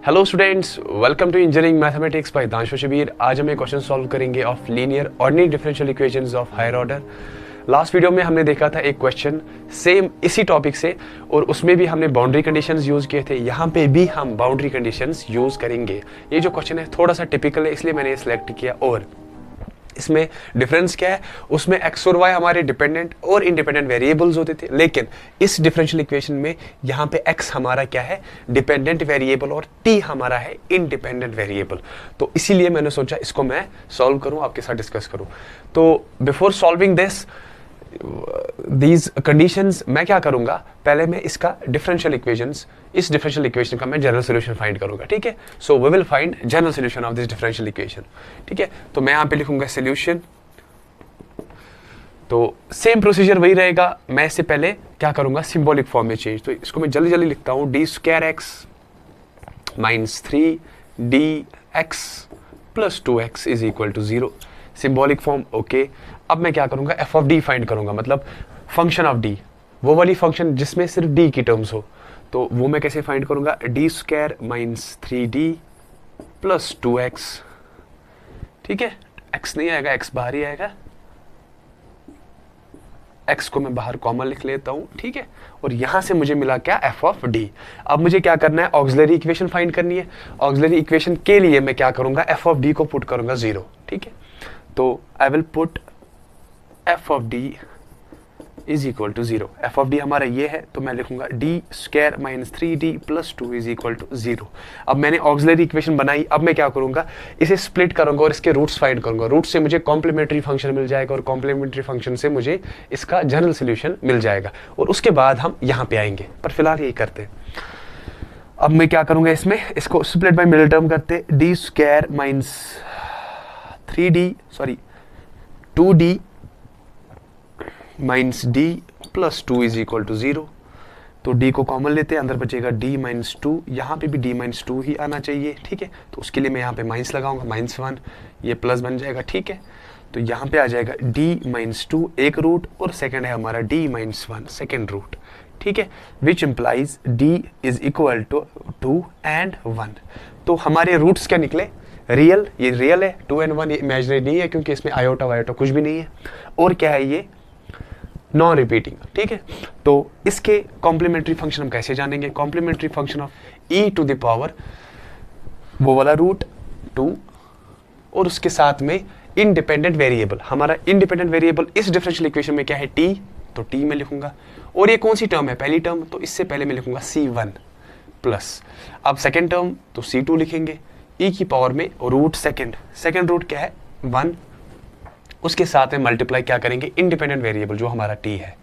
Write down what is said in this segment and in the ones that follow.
Hello students, welcome to engineering mathematics by Danshu Shabir. आज हम एक क्वेश्चन सॉल्व करेंगे of linear ordinary differential equations of higher order. Last video में हमने देखा था एक क्वेश्चन सेम इसी टॉपिक से, और उसमें भी हमने बाउंड्री कंडीशंस यूज किए थे। यहाँ पे भी हम बाउंड्री कंडीशंस यूज करेंगे। ये जो क्वेश्चन है थोड़ा सा टिपिकल है, इसलिए मैंने सिलेक्ट किया। और इसमें डिफरेंस क्या है, उसमें एक्स और वाई हमारे डिपेंडेंट और इंडिपेंडेंट वेरिएबल्स होते थे, लेकिन इस डिफरेंशियल इक्वेशन में यहाँ पे एक्स हमारा क्या है, डिपेंडेंट वेरिएबल, और टी हमारा है इंडिपेंडेंट वेरिएबल। तो इसीलिए मैंने सोचा इसको मैं सॉल्व करूं, आपके साथ डिस्कस करूं। तो बिफोर सॉल्विंग दीज कंडीशंस मैं क्या करूंगा, पहले मैं इसका डिफरेंशियल इक्वेशंस, इस डिफरेंशियल इक्वेशन का मैं जनरल सॉल्यूशन फाइंड करूंगा। ठीक है, so we will find general solution of this differential equation. ठीक है, तो मैं यहां पे लिखूंगा सॉल्यूशन। तो सेम प्रोसीजर वही रहेगा। मैं इससे पहले क्या करूंगा, सिंबॉलिक फॉर्म में चेंज। तो इसको मैं जल्दी जल्दी लिखता हूं, D square x minus 3dx plus 2x is equal to 0। Symbolic form okay. अब मैं क्या करूंगा, एफ ऑफ डी फाइंड करूंगा, मतलब फंक्शन ऑफ डी, वो वाली फंक्शन जिसमें सिर्फ डी की टर्म्स हो। तो वो मैं कैसे फाइंड करूंगा, D square minus 3d plus 2x। ठीक है, x नहीं आएगा, x बाहर ही आएगा। x को मैं बाहर कॉमन लिख लेता हूं। ठीक है, और यहां से मुझे मिला क्या, एफ ऑफ डी। अब मुझे क्या करना है, ऑक्सिलरी इक्वेशन फाइंड करनी है। ऑक्सिलरी इक्वेशन के लिए मैं क्या करूंगा, एफ ऑफ डी को पुट करूंगा 0। ठीक है, तो I will put f of D is equal to 0। F of D हमारा ये है, तो मैं लिखूंगा D square minus 3d plus 2 is equal to 0। अब मैंने ऑक्सिलरी इक्वेशन बनाई। अब मैं क्या करूंगा, इसे स्प्लिट करूंगा और इसके रूट्स फाइंड करूंगा। रूट से मुझे कॉम्प्लीमेंट्री फंक्शन मिल जाएगा, और कॉम्प्लीमेंट्री फंक्शन से मुझे इसका जनरल सोल्यूशन मिल जाएगा, और उसके बाद हम यहाँ पे आएंगे। पर फिलहाल यही करते हैं। अब मैं क्या करूंगा, इसमें इसको स्प्लिट बाय मिडिल टर्म करते, D square minus 2d minus D plus 2 is equal to 0। तो d को कॉमन लेते हैं, अंदर बचेगा d माइनस 2। यहाँ पे भी d माइनस 2 ही आना चाहिए। ठीक है, तो उसके लिए मैं यहाँ पे माइनस लगाऊंगा, -1, ये प्लस बन जाएगा। ठीक है, तो यहाँ पे आ जाएगा d माइनस 2 एक रूट, और सेकंड है हमारा d माइनस 1 सेकेंड रूट। ठीक है, which implies d is equal to 2 and 1। तो हमारे रूट्स क्या निकले, रियल, ये रियल है। 2 and 1 इमेजिनरी नहीं है, क्योंकि इसमें आयोटा वायोटा कुछ भी नहीं है। और क्या है, ये नॉन रिपीटिंग। ठीक है, तो इसके कॉम्प्लीमेंट्री फंक्शन हम कैसे जानेंगे, complementary function of e to the power वो वाला रूट 2, और उसके साथ में इंडिपेंडेंट वेरिएबल। हमारा इंडिपेंडेंट वेरिएबल इस डिफरेंशियल इक्वेशन में क्या है, t, तो t में लिखूंगा। और ये कौन सी टर्म है, पहली टर्म, तो इससे पहले मैं लिखूंगा c1 प्लस, अब सेकेंड टर्म तो c2 लिखेंगे, e की पावर में रूट सेकेंड रूट क्या है 1, उसके साथ में मल्टीप्लाई क्या करेंगे, इंडिपेंडेंट वेरिएबल जो हमारा t है।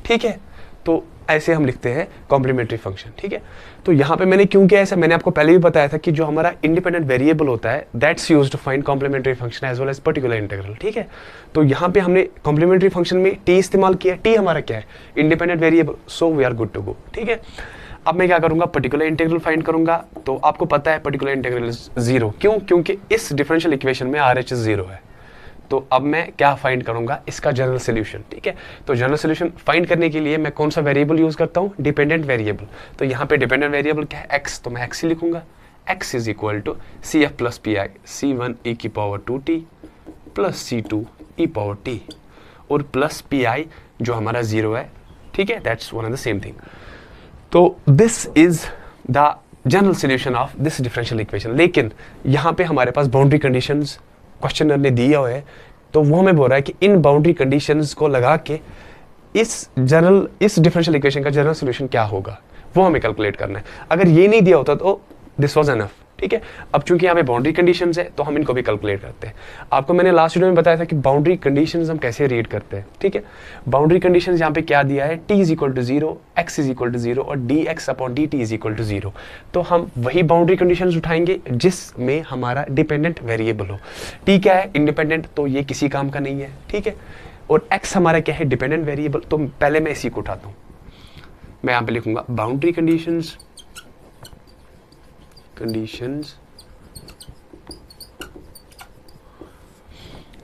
ठीक है, तो ऐसे हम लिखते हैं कॉम्प्लीमेंट्री फंक्शन। ठीक है, तो यहाँ पे मैंने क्यों किया ऐसा, मैंने आपको पहले भी बताया था कि जो हमारा इंडिपेंडेंट वेरिएबल होता है that's used to find complementary function as well as particular integral. ठीक है, तो यहाँ पे हमने कॉम्प्लीमेंट्री फंक्शन में t इस्तेमाल किया। t हमारा क्या है, independent variable, so we are good to go. ठीक है, अब मैं क्या करूंगा, पर्टिकुलर इंटीग्रल फाइंड करूंगा। तो आपको पता है पर्टिकुलर इंटीग्रल 0, क्यों, क्योंकि इस डिफरेंशियल इक्वेशन में RHS 0 है। तो अब मैं क्या फाइंड करूंगा, इसका जनरल सॉल्यूशन। ठीक है, तो जनरल सॉल्यूशन फाइंड करने के लिए मैं कौन सा वेरिएबल यूज करता हूं, डिपेंडेंट वेरिएबल। तो यहाँ पे डिपेंडेंट वेरिएबल क्या है, x, तो मैं x ही लिखूंगा। x is equal to CF plus PI, C1 e की power 2t plus C2 e power t, और प्लस PI जो हमारा 0 है। ठीक है, that's one and the same thing. तो this is the general solution of this differential equation. लेकिन यहाँ पे हमारे पास बाउंड्री कंडीशंस क्वेश्चनर ने दिया हुआ है, तो वो हमें बोल रहा है कि इन बाउंड्री कंडीशंस को लगा के इस डिफरेंशियल इक्वेशन का जनरल सॉल्यूशन क्या होगा, वो हमें कैलकुलेट करना है। अगर ये नहीं दिया होता तो दिस वाज एनफ। ठीक है, अब चूंकि यहाँ पे बाउंड्री कंडीशंस है, तो हम इनको भी कैलकुलेट करते हैं। आपको मैंने लास्ट वीडियो में बताया था कि बाउंड्री कंडीशंस हम कैसे रीड करते हैं। ठीक है, बाउंड्री कंडीशंस यहाँ पे क्या दिया है, t is equal to 0, x is equal to 0, और dx upon dt is equal to 0। तो हम वही बाउंड्री कंडीशंस उठाएंगे जिसमें हमारा डिपेंडेंट वेरिएबल हो। t क्या है, इंडिपेंडेंट, तो ये किसी काम का नहीं है। ठीक है, और x हमारा क्या है, डिपेंडेंट वेरिएबल। तो पहले मैं इसी को उठाता हूँ, मैं यहाँ पे लिखूंगा boundary conditions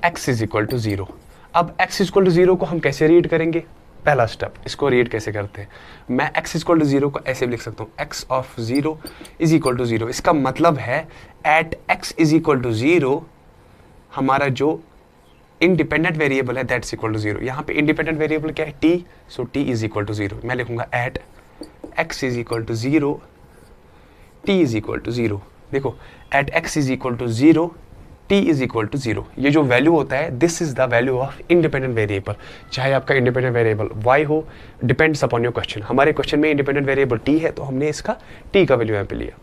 x is equal to 0। अब x इज इक्वल टू 0 को हम कैसे रीड करेंगे, पहला स्टेप, इसको रीड कैसे करते हैं, मैं x इक्वल टू 0 को ऐसे भी लिख सकता हूँ, x of 0 is equal to 0। इसका मतलब है at x is equal to 0 हमारा जो इंडिपेंडेंट वेरिएबल है दैट्स इक्वल टू 0। यहाँ पे इंडिपेंडेंट वेरिएबल क्या है, t, so t is equal to 0। मैं लिखूंगा at x is equal to 0 t is equal to 0। देखो at x is equal to 0 t is equal to 0, ये जो वैल्यू होता है this is the value of independent variable. चाहे आपका independent variable y हो, डिपेंड्स अपॉन योर क्वेश्चन। हमारे question में इंडिपेंडेंट वेरिएबल t है तो हमने इसका t का वैल्यू यहाँ पे लिया।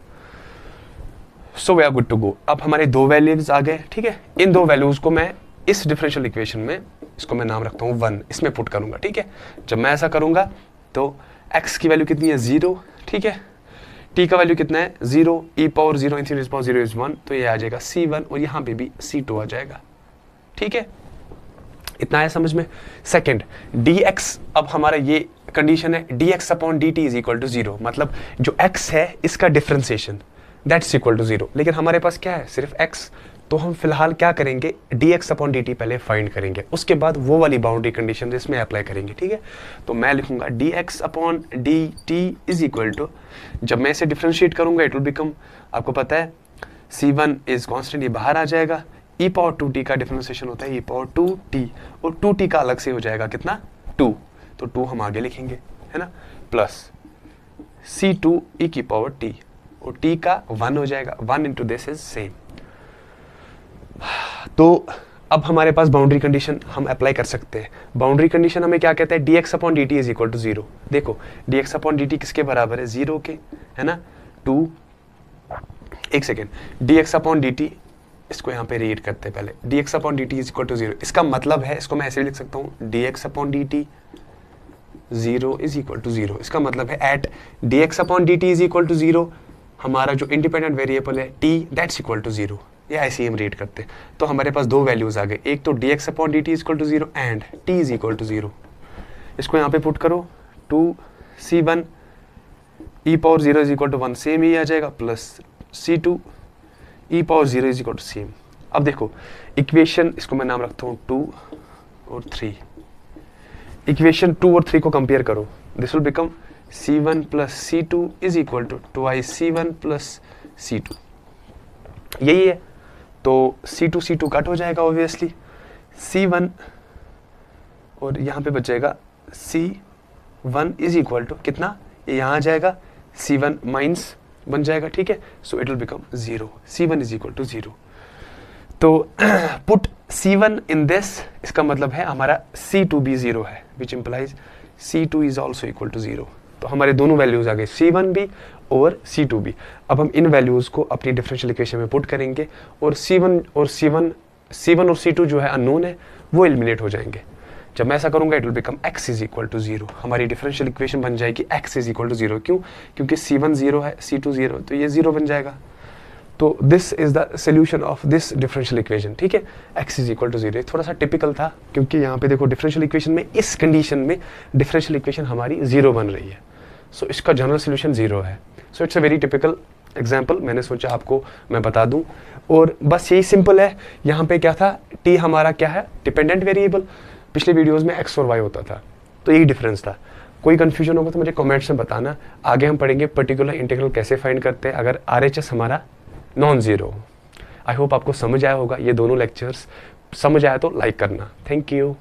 So we are good to go. अब हमारे दो वैल्यूज आ गए, ठीक है। इन दो वैल्यूज को मैं इस डिफरेंशियल इक्वेशन में, इसको मैं नाम रखता हूँ 1, इसमें पुट करूंगा, ठीक है। जब मैं ऐसा करूंगा तो x की वैल्यू कितनी है 0, ठीक है, t का वैल्यू कितना है 0, e power 0 infinity power 0 is 1, तो ये आ जाएगा c1 और यहाँ पे भी c2 आ जाएगा, ठीक है। इतना है समझ में। सेकंड dx, अब हमारा ये कंडीशन है dx upon dt is equal to 0, मतलब जो x है इसका डिफरेंशिएशन दैट्स इक्वल टू 0। लेकिन हमारे पास क्या है, सिर्फ x, तो हम फिलहाल क्या करेंगे, dx अपॉन dt पहले फाइंड करेंगे, उसके बाद वो वाली बाउंड्री कंडीशन इसमें अप्लाई करेंगे, ठीक है। तो मैं लिखूंगा dx upon dt is equal to, जब मैं इसे डिफरेंशिएट करूंगा इट विल बिकम, आपको पता है c1 इज कांस्टेंट, ये बाहर आ जाएगा, e पावर 2t का डिफरेंशिएशन होता है e पावर 2t, और 2t का अलग से हो जाएगा कितना 2, तो 2 हम आगे लिखेंगे, है ना, प्लस c2 e की पावर t, और t का 1 हो जाएगा, 1 इंटू दिस इज सेम। तो अब हमारे पास बाउंड्री कंडीशन हम अप्लाई कर सकते हैं। बाउंड्री कंडीशन हमें क्या कहता है, dx upon dt is equal to 0। देखो dx अपॉन dt किसके बराबर है, 0 के, है ना, 2, एक सेकेंड, dx अपॉन dt, इसको यहाँ पे रीड करते हैं पहले, dx upon dt is equal to 0। इसका मतलब है, इसको मैं ऐसे भी लिख सकता हूँ, dx upon dt 0 is equal to 0। इसका मतलब है at dx upon dt is equal to 0 हमारा जो इंडिपेंडेंट वेरिएबल है t दैट्स इक्वल टू 0। ये ऐसे ही हम रीड करते हैं। तो हमारे पास दो वैल्यूज आ गए, एक तो dx upon dt is equal to 0 and t is equal to 0। इसको यहाँ पे पुट करो, 2c1 e power 0 is equal to 1 same ही आ जाएगा, plus c2 e power 0 is equal to same. अब देखो इक्वेशन, इसको मैं नाम रखता हूँ 2 और 3। इक्वेशन 2 और 3 को कंपेयर करो, this will become c1 plus c2 is equal to twice c1 plus c2, यही है। तो c2 कट हो जाएगा ऑब्वियसली, c1 और यहाँ पे बचेगा c1 इज इक्वल टू कितना, ये यहाँ आ जाएगा, c1 माइनस बन जाएगा, ठीक है। So it will become 0, c1 is equal to 0। तो पुट c1 इन दिस, इसका मतलब है हमारा c2 भी 0 है, विच इम्प्लाइज c2 इज ऑल्सो इक्वल टू 0। तो हमारे दोनों वैल्यूज आ गए, c1 भी और c2 भी। अब हम इन वैल्यूज को अपनी डिफरेंशियल इक्वेशन में पुट करेंगे, और c1 और c2 जो है अननोन है, वो एलिमिनेट हो जाएंगे। जब मैं ऐसा करूंगा it will become x is equal to 0। हमारी डिफरेंशियल इक्वेशन बन जाएगी x इज इक्वल टू 0। क्यों, क्योंकि c1 0 है, c2 0, तो ये 0 बन जाएगा। तो this is the solution of this differential equation, ठीक है। x इज इक्वल टू 0 थोड़ा सा टिपिकल था, क्योंकि यहाँ पे देखो डिफरेंशियल इक्वेशन में, इस कंडीशन में डिफरेंशियल इक्वेशन हमारी 0 बन रही है, सो इसका जनरल सोल्यूशन 0 है। So it's a very typical example, मैंने सोचा आपको मैं बता दूं, और बस यही सिंपल है। यहाँ पे क्या था, t हमारा क्या है, डिपेंडेंट वेरिएबल, पिछले वीडियोस में x और y होता था, तो यही डिफरेंस था। कोई कंफ्यूजन होगा तो मुझे कमेंट्स में बताना। आगे हम पढ़ेंगे पर्टिकुलर इंटीग्रल कैसे फाइंड करते हैं अगर RHS हमारा नॉन जीरो हो। आई होप आपको समझ आया होगा ये दोनों लेक्चर्स। समझ आया तो लाइक करना। Thank you.